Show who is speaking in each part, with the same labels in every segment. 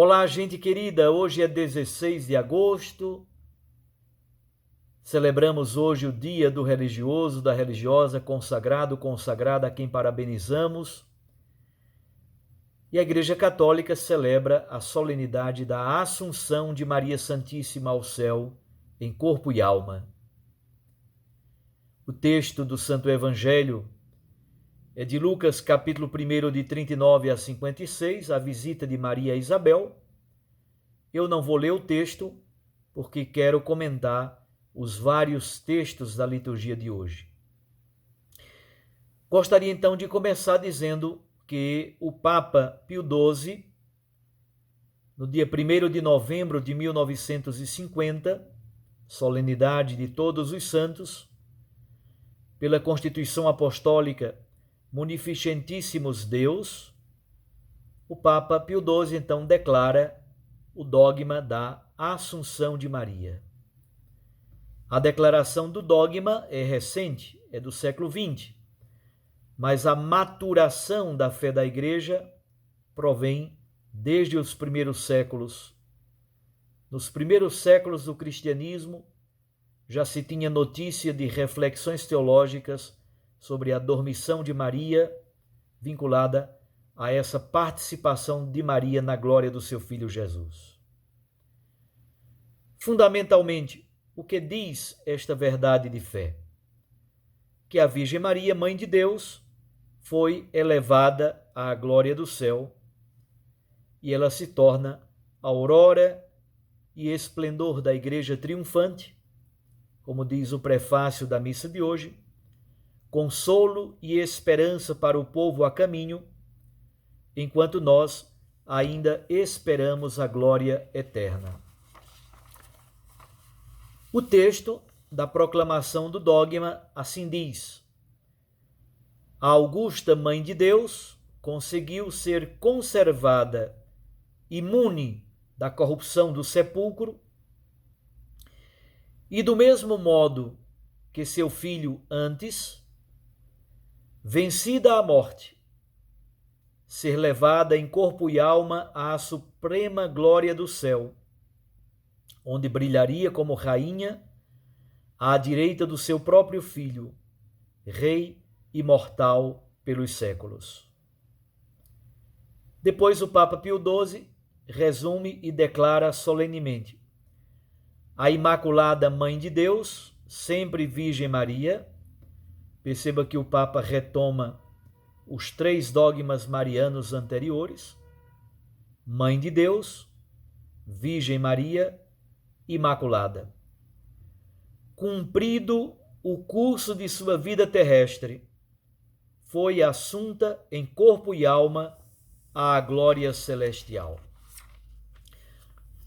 Speaker 1: Olá, gente querida, hoje é 16 de agosto, celebramos hoje o dia do religioso, da religiosa, consagrado, consagrada, a quem parabenizamos. E a Igreja Católica celebra a solenidade da Assunção de Maria Santíssima ao céu, em corpo e alma. O texto do Santo Evangelho é de Lucas, capítulo 1, de 39 a 56, a visita de Maria a Isabel. Eu não vou ler o texto, porque quero comentar os vários textos da liturgia de hoje. Gostaria então de começar dizendo que o Papa Pio XII, no dia 1º de novembro de 1950, solenidade de Todos os Santos, pela Constituição Apostólica Munificentíssimos Deus, o Papa Pio XII então declara o dogma da Assunção de Maria. A declaração do dogma é recente, é do século XX, mas a maturação da fé da Igreja provém desde os primeiros séculos. Nos primeiros séculos do cristianismo, já se tinha notícia de reflexões teológicas sobre a dormição de Maria, vinculada a essa participação de Maria na glória do seu Filho Jesus. Fundamentalmente, o que diz esta verdade de fé? Que a Virgem Maria, Mãe de Deus, foi elevada à glória do céu e ela se torna a aurora e esplendor da Igreja triunfante, como diz o prefácio da missa de hoje, consolo e esperança para o povo a caminho, enquanto nós ainda esperamos a glória eterna. O texto da proclamação do dogma assim diz: a augusta Mãe de Deus conseguiu ser conservada imune da corrupção do sepulcro e, do mesmo modo que seu filho antes, vencida a morte, ser levada em corpo e alma à suprema glória do céu, onde brilharia como rainha à direita do seu próprio Filho, Rei imortal pelos séculos. Depois o Papa Pio XII resume e declara solenemente: a Imaculada Mãe de Deus, sempre Virgem Maria. Perceba que o Papa retoma os 3 dogmas marianos anteriores: Mãe de Deus, Virgem Maria, Imaculada. Cumprido o curso de sua vida terrestre, foi assunta em corpo e alma à glória celestial.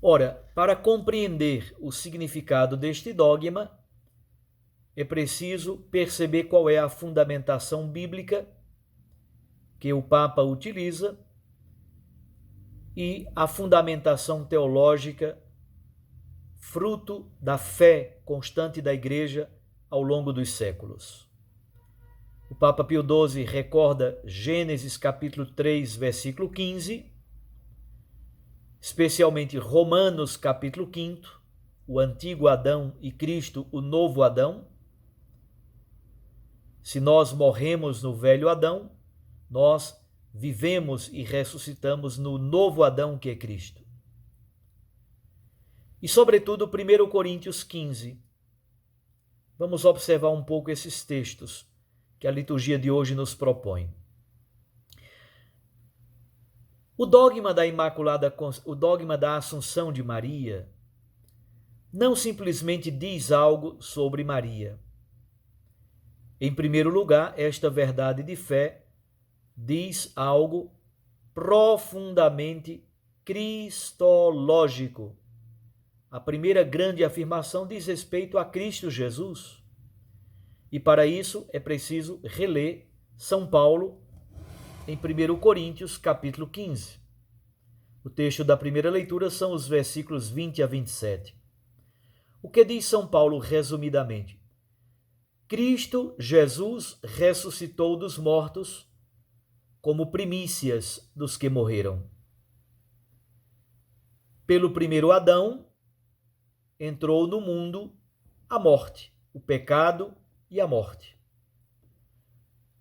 Speaker 1: Ora, para compreender o significado deste dogma, é preciso perceber qual é a fundamentação bíblica que o Papa utiliza e a fundamentação teológica, fruto da fé constante da Igreja ao longo dos séculos. O Papa Pio XII recorda Gênesis capítulo 3, versículo 15, especialmente Romanos capítulo 5, o antigo Adão e Cristo, o novo Adão. Se nós morremos no velho Adão, nós vivemos e ressuscitamos no novo Adão que é Cristo. E sobretudo 1 Coríntios 15. Vamos observar um pouco esses textos que a liturgia de hoje nos propõe. O dogma da Assunção de Maria não simplesmente diz algo sobre Maria. Em primeiro lugar, esta verdade de fé diz algo profundamente cristológico. A primeira grande afirmação diz respeito a Cristo Jesus. E para isso é preciso reler São Paulo em 1 Coríntios, capítulo 15. O texto da primeira leitura são os versículos 20 a 27. O que diz São Paulo resumidamente? Cristo Jesus ressuscitou dos mortos como primícias dos que morreram. Pelo primeiro Adão entrou no mundo a morte, o pecado e a morte.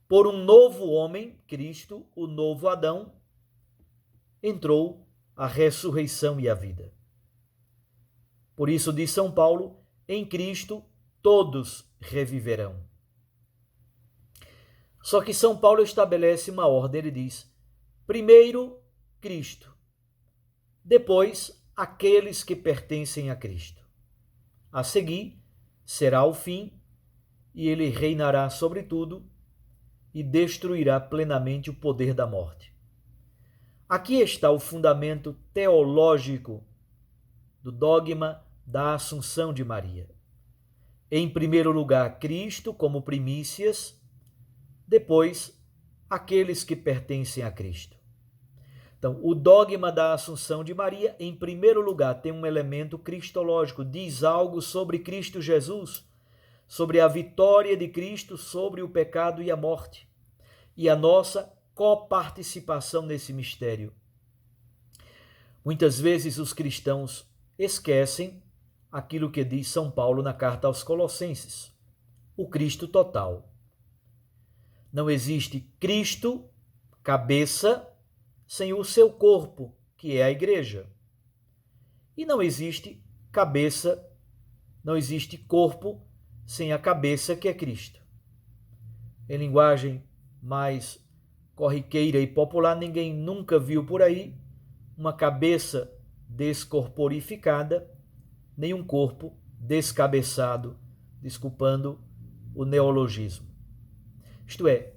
Speaker 1: Por um novo homem, Cristo, o novo Adão, entrou a ressurreição e a vida. Por isso diz São Paulo, em Cristo todos reviverão. Só que São Paulo estabelece uma ordem, ele diz, primeiro Cristo, depois aqueles que pertencem a Cristo. A seguir será o fim e ele reinará sobre tudo e destruirá plenamente o poder da morte. Aqui está o fundamento teológico do dogma da Assunção de Maria. Em primeiro lugar, Cristo como primícias, depois aqueles que pertencem a Cristo. Então, o dogma da Assunção de Maria, em primeiro lugar, tem um elemento cristológico, diz algo sobre Cristo Jesus, sobre a vitória de Cristo sobre o pecado e a morte, e a nossa coparticipação nesse mistério. Muitas vezes os cristãos esquecem aquilo que diz São Paulo na carta aos Colossenses, o Cristo total. Não existe Cristo, cabeça, sem o seu corpo, que é a igreja. E não existe cabeça, não existe corpo sem a cabeça, que é Cristo. Em linguagem mais corriqueira e popular, ninguém nunca viu por aí uma cabeça descorporificada, nem um corpo descabeçado, desculpando o neologismo. Isto é,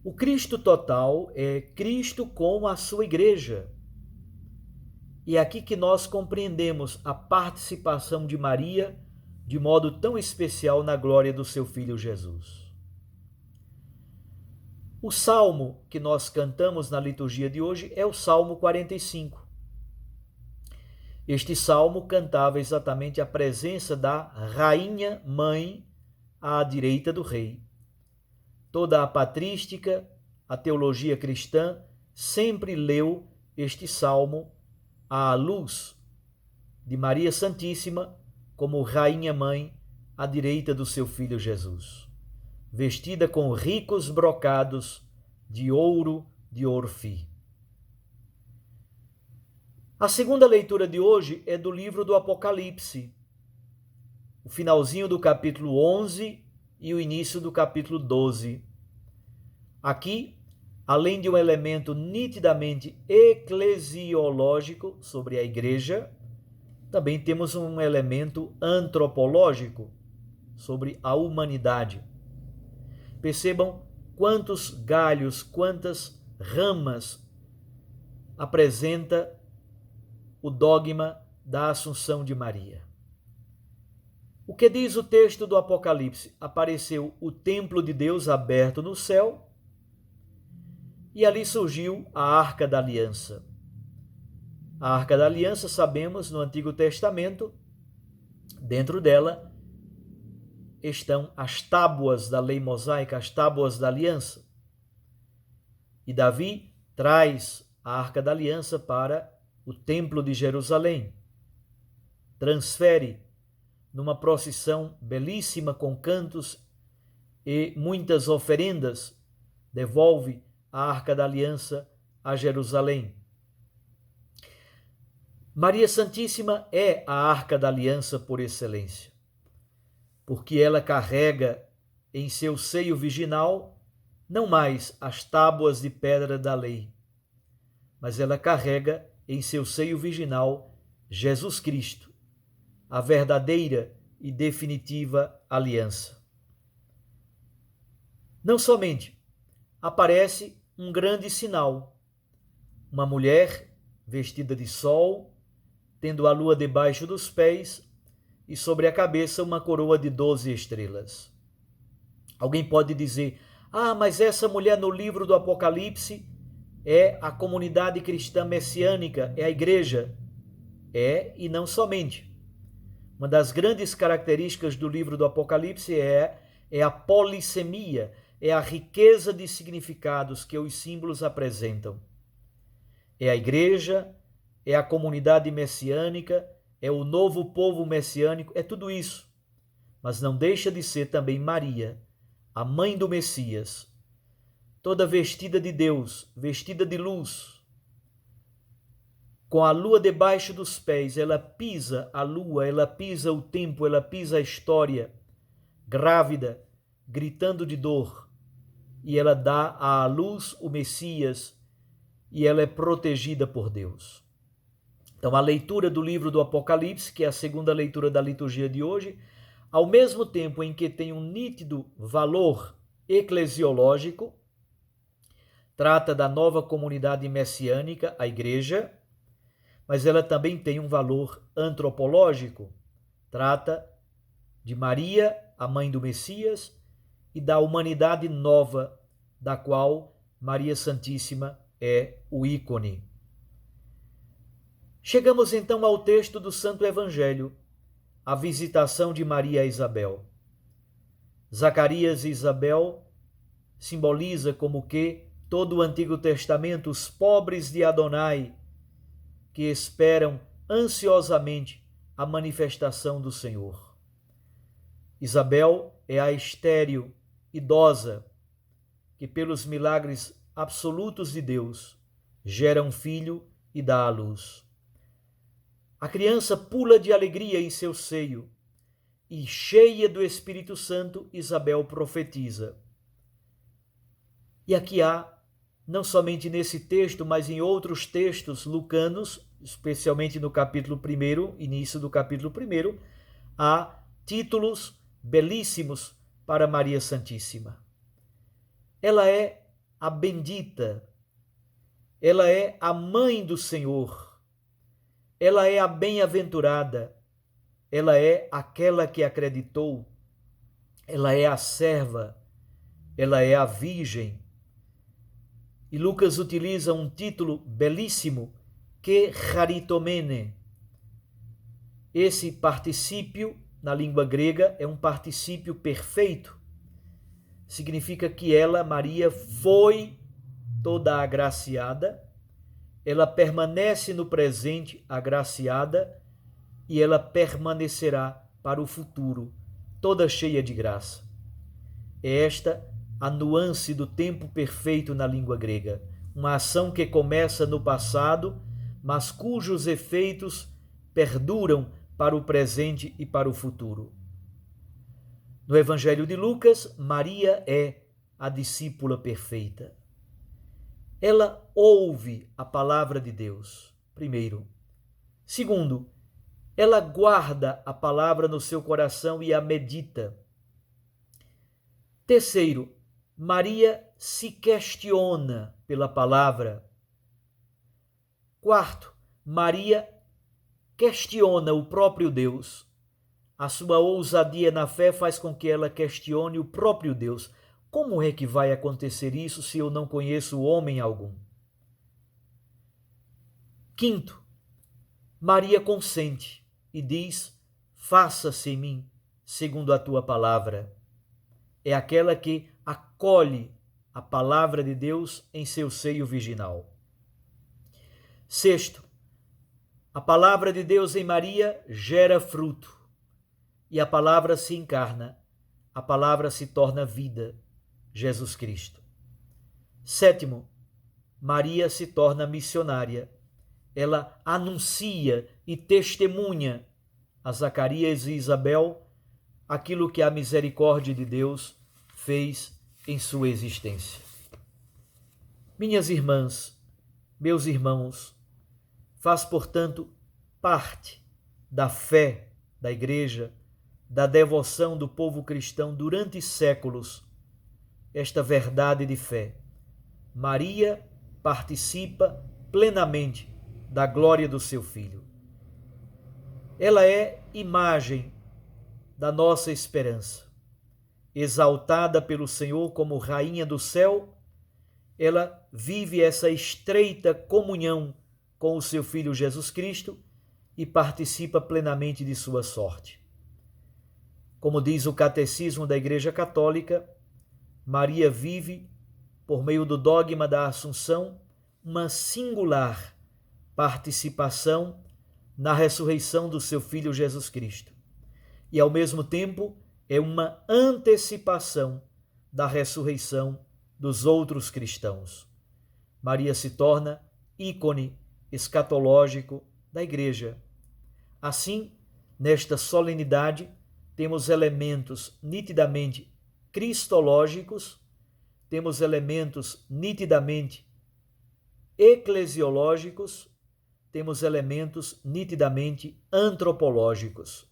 Speaker 1: o Cristo total é Cristo com a sua igreja. E é aqui que nós compreendemos a participação de Maria de modo tão especial na glória do seu Filho Jesus. O salmo que nós cantamos na liturgia de hoje é o Salmo 45. Este salmo cantava exatamente a presença da Rainha Mãe à direita do Rei. Toda a patrística, a teologia cristã, sempre leu este salmo à luz de Maria Santíssima como Rainha Mãe à direita do seu Filho Jesus, vestida com ricos brocados de ouro de Orfi. A segunda leitura de hoje é do livro do Apocalipse, o finalzinho do capítulo 11 e o início do capítulo 12. Aqui, além de um elemento nitidamente eclesiológico sobre a igreja, também temos um elemento antropológico sobre a humanidade. Percebam quantos galhos, quantas ramas apresenta o dogma da Assunção de Maria. O que diz o texto do Apocalipse? Apareceu o templo de Deus aberto no céu e ali surgiu a Arca da Aliança. A Arca da Aliança, sabemos, no Antigo Testamento, dentro dela estão as tábuas da lei mosaica, as tábuas da aliança. E Davi traz a Arca da Aliança para o Templo de Jerusalém. Transfere numa procissão belíssima com cantos e muitas oferendas, devolve a Arca da Aliança a Jerusalém. Maria Santíssima é a Arca da Aliança por excelência, porque ela carrega em seu seio virginal não mais as tábuas de pedra da lei, mas ela carrega em seu seio virginal Jesus Cristo, a verdadeira e definitiva aliança. Não somente aparece um grande sinal, uma mulher vestida de sol, tendo a lua debaixo dos pés e sobre a cabeça uma coroa de 12 estrelas. Alguém pode dizer, mas essa mulher no livro do Apocalipse é a comunidade cristã messiânica, é a igreja. É, e não somente. Uma das grandes características do livro do Apocalipse é a polissemia, é a riqueza de significados que os símbolos apresentam. É a igreja, é a comunidade messiânica, é o novo povo messiânico, é tudo isso. Mas não deixa de ser também Maria, a mãe do Messias, toda vestida de Deus, vestida de luz. Com a lua debaixo dos pés, ela pisa a lua, ela pisa o tempo, ela pisa a história, grávida, gritando de dor. E ela dá à luz o Messias e ela é protegida por Deus. Então, a leitura do livro do Apocalipse, que é a segunda leitura da liturgia de hoje, ao mesmo tempo em que tem um nítido valor eclesiológico, trata da nova comunidade messiânica, a igreja, mas ela também tem um valor antropológico, trata de Maria, a mãe do Messias, e da humanidade nova, da qual Maria Santíssima é o ícone. Chegamos então ao texto do Santo Evangelho, a visitação de Maria a Isabel. Zacarias e Isabel simboliza como que todo o Antigo Testamento, os pobres de Adonai, que esperam ansiosamente a manifestação do Senhor. Isabel é a estéril, idosa, que pelos milagres absolutos de Deus gera um filho e dá à luz. A criança pula de alegria em seu seio e, cheia do Espírito Santo, Isabel profetiza. E aqui há, não somente nesse texto, mas em outros textos lucanos, especialmente no capítulo 1, início do capítulo 1, há títulos belíssimos para Maria Santíssima. Ela é a bendita, ela é a mãe do Senhor, ela é a bem-aventurada, ela é aquela que acreditou, ela é a serva, ela é a virgem. E Lucas utiliza um título belíssimo, que charitomene. Esse particípio, na língua grega, é um particípio perfeito. Significa que ela, Maria, foi toda agraciada, ela permanece no presente agraciada e ela permanecerá para o futuro, toda cheia de graça. É esta a nuance do tempo perfeito na língua grega, uma ação que começa no passado, mas cujos efeitos perduram para o presente e para o futuro. No Evangelho de Lucas, Maria é a discípula perfeita. Ela ouve a palavra de Deus, primeiro. Segundo, ela guarda a palavra no seu coração e a medita. Terceiro, Maria se questiona pela palavra. Quarto, Maria questiona o próprio Deus. A sua ousadia na fé faz com que ela questione o próprio Deus. Como é que vai acontecer isso se eu não conheço homem algum? Quinto, Maria consente e diz: faça-se em mim segundo a tua palavra. É aquela que acolhe a palavra de Deus em seu seio virginal. Sexto, a palavra de Deus em Maria gera fruto e a palavra se encarna, a palavra se torna vida, Jesus Cristo. Sétimo, Maria se torna missionária. Ela anuncia e testemunha a Zacarias e Isabel aquilo que a misericórdia de Deus fez em sua existência. Minhas irmãs, meus irmãos, faz, portanto, parte da fé da Igreja, da devoção do povo cristão durante séculos, esta verdade de fé. Maria participa plenamente da glória do seu Filho. Ela é imagem da nossa esperança. Exaltada pelo Senhor como Rainha do céu, ela vive essa estreita comunhão com o seu Filho Jesus Cristo e participa plenamente de sua sorte. Como diz o Catecismo da Igreja Católica, Maria vive, por meio do dogma da Assunção, uma singular participação na ressurreição do seu Filho Jesus Cristo. E, ao mesmo tempo, é uma antecipação da ressurreição dos outros cristãos. Maria se torna ícone escatológico da Igreja. Assim, nesta solenidade, temos elementos nitidamente cristológicos, temos elementos nitidamente eclesiológicos, temos elementos nitidamente antropológicos.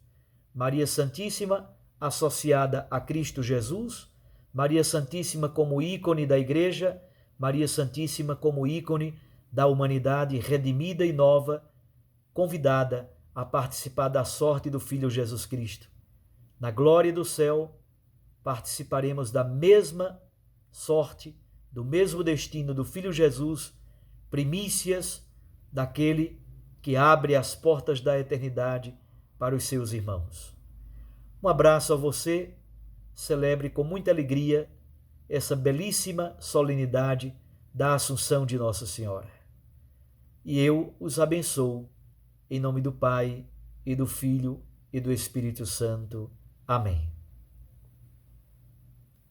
Speaker 1: Maria Santíssima associada a Cristo Jesus, Maria Santíssima como ícone da Igreja, Maria Santíssima como ícone da humanidade redimida e nova, convidada a participar da sorte do Filho Jesus Cristo. Na glória do céu, participaremos da mesma sorte, do mesmo destino do Filho Jesus, primícias daquele que abre as portas da eternidade para os seus irmãos. Um abraço a você, celebre com muita alegria essa belíssima solenidade da Assunção de Nossa Senhora. E eu os abençoo, em nome do Pai, e do Filho, e do Espírito Santo. Amém.